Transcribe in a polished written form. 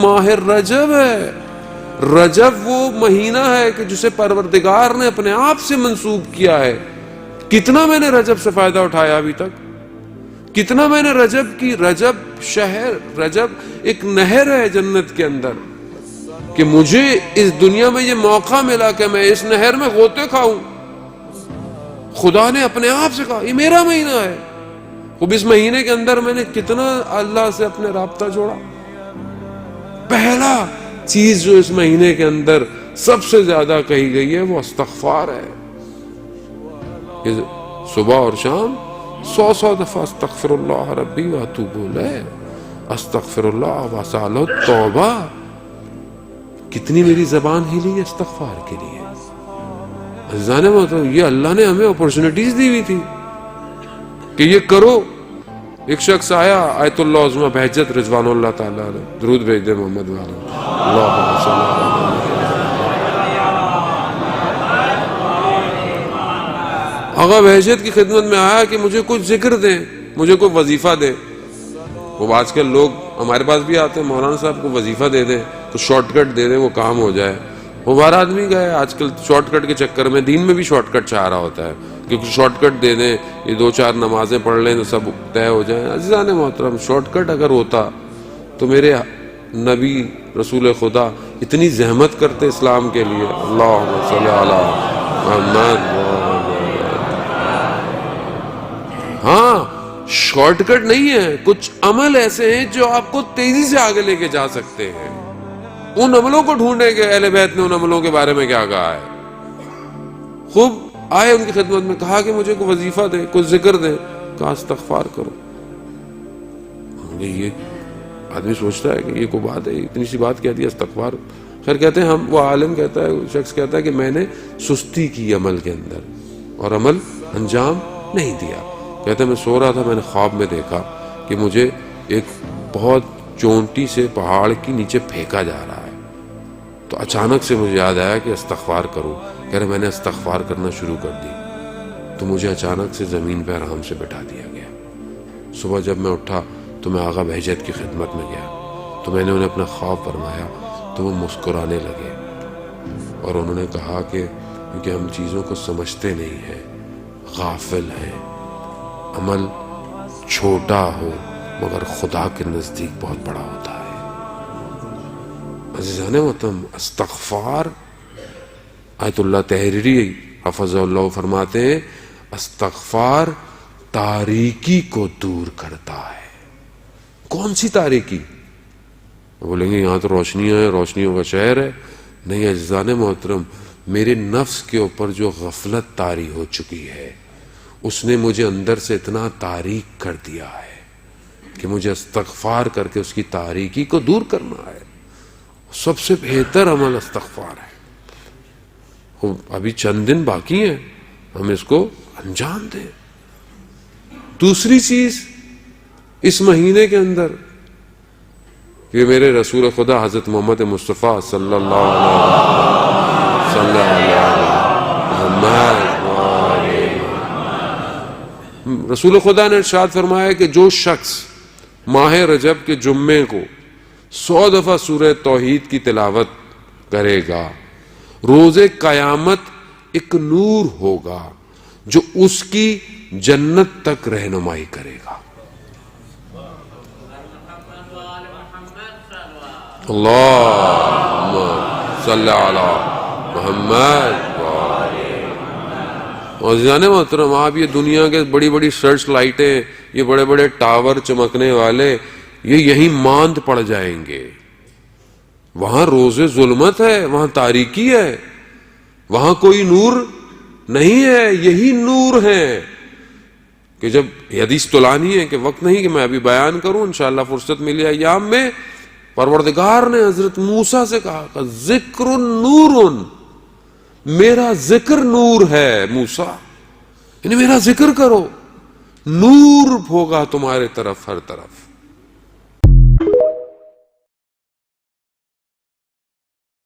ماہ رجب ہے. رجب وہ مہینہ ہے کہ جسے پروردگار نے اپنے آپ سے منسوب کیا ہے. کتنا میں نے رجب سے فائدہ اٹھایا ابھی تک, کتنا میں نے رجب شہر, رجب ایک نہر ہے جنت کے اندر, کہ مجھے اس دنیا میں یہ موقع ملا کہ میں اس نہر میں غوطے کھاؤں. خدا نے اپنے آپ سے کہا یہ میرا مہینہ ہے. اب اس مہینے کے اندر میں نے کتنا اللہ سے اپنے رابطہ جوڑا. پہلا چیز جو اس مہینے کے اندر سب سے زیادہ کہی گئی ہے وہ استغفار ہے. صبح اور شام 100 دفعہ استغفر اللہ ربی واتوب الیہ, استغفر اللہ واسأل التوبہ. کتنی میری زبان ہلی ہے استغفار کے لیے. عزیزان محترم, یہ اللہ نے ہمیں اپرچونٹیز دی ہوئی تھی کہ یہ کرو. ایک شخص آیا, آیت اللہ عظمہ بہجت رضوان اللہ تعالیٰ علیہ, درود بھیج دے محمد والے, اللہم صلی اللہ علیہ وسلم. آقا بہجت کی خدمت میں آیا کہ مجھے کچھ ذکر دیں, مجھے کوئی وظیفہ دیں. وہ آج کل لوگ ہمارے پاس بھی آتے ہیں, مولانا صاحب کو وظیفہ دے دیں, تو شارٹ کٹ دے دیں, وہ کام ہو جائے. وہ بار آدمی گئے آج کل شارٹ کٹ کے چکر میں, دین میں بھی شارٹ کٹ چاہ رہا ہوتا ہے کہ شارٹ کٹ دے دیں, یہ 2-4 نمازیں پڑھ لیں تو سب طے ہو جائیں. عزیزان محترم, شارٹ کٹ اگر ہوتا تو میرے نبی رسول خدا اتنی زحمت کرتے اسلام کے لیے. اللہم صلی علی محمد. ہاں, شارٹ کٹ نہیں ہے, کچھ عمل ایسے ہیں جو آپ کو تیزی سے آگے لے کے جا سکتے ہیں. ان عملوں کو ڈھونڈیں کہ اہل بیت نے ان عملوں کے بارے میں کیا کہا ہے. خوب آئے ان کی خدمت میں, کہا کہ مجھے کوئی وظیفہ دے, کوئی ذکر دے. کہا استغفار کرو. یہ آدمی سوچتا ہے کہ یہ کوئی بات ہے, اتنی سی بات کہہ دیا استغفار. خیر کہتے ہیں ہم, وہ عالم کہتا ہے, شخص کہتا ہے کہ میں نے سستی کی عمل کے اندر اور عمل انجام نہیں دیا. کہتے ہیں میں سو رہا تھا, میں نے خواب میں دیکھا کہ مجھے ایک بہت چونٹی سے پہاڑ کی نیچے پھینکا جا رہا ہے. تو اچانک سے مجھے یاد آیا کہ استغفار کرو. کہہ رہے میں نے استغفار کرنا شروع کر دی تو مجھے اچانک سے زمین پہ آرام سے بٹھا دیا گیا. صبح جب میں اٹھا تو میں آغا بہجت کی خدمت میں گیا, تو میں نے انہیں اپنا خواب فرمایا, تو وہ مسکرانے لگے اور انہوں نے کہا کہ کیونکہ ہم چیزوں کو سمجھتے نہیں ہیں, غافل ہیں, عمل چھوٹا ہو مگر خدا کے نزدیک بہت بڑا ہوتا ہے. عزیزان محترم, استغفار, آیت اللہ تحریری حفظ اللہ فرماتے ہیں استغفار تاریکی کو دور کرتا ہے. کون سی تاریکی؟ بولیں گے یہاں تو روشنیاں ہیں, روشنیوں کا شہر ہے. نہیں عزیزان محترم, میرے نفس کے اوپر جو غفلت طاری ہو چکی ہے اس نے مجھے اندر سے اتنا تاریک کر دیا ہے کہ مجھے استغفار کر کے اس کی تاریکی کو دور کرنا ہے. سب سے بہتر عمل استغفار ہے. ابھی چند دن باقی ہیں, ہم اس کو انجام دیں. دوسری چیز اس مہینے کے اندر کہ میرے رسول خدا حضرت محمد مصطفیٰ صلی اللہ علیہ وسلم, رسول خدا نے ارشاد فرمایا کہ جو شخص ماہ رجب کے جمعے کو 100 دفعہ سورہ توحید کی تلاوت کرے گا, روز قیامت ایک نور ہوگا جو اس کی جنت تک رہنمائی کرے گا. اللہم صلی علی محمد. عزیزان محترم, آپ یہ دنیا کے بڑی بڑی سرچ لائٹیں, یہ بڑے بڑے ٹاور چمکنے والے, یہ یہیں ماند پڑ جائیں گے. وہاں روز ظلمت ہے, وہاں تاریکی ہے, وہاں کوئی نور نہیں ہے. یہی نور ہے کہ جب حدیث طولانی ہے کہ وقت نہیں کہ میں ابھی بیان کروں, انشاءاللہ فرصت ملی ایام میں. پروردگار نے حضرت موسیٰ سے کہا کہ ذکر نور, میرا ذکر نور ہے موسیٰ, یعنی میرا ذکر کرو, نور ہوگا تمہارے طرف ہر طرف.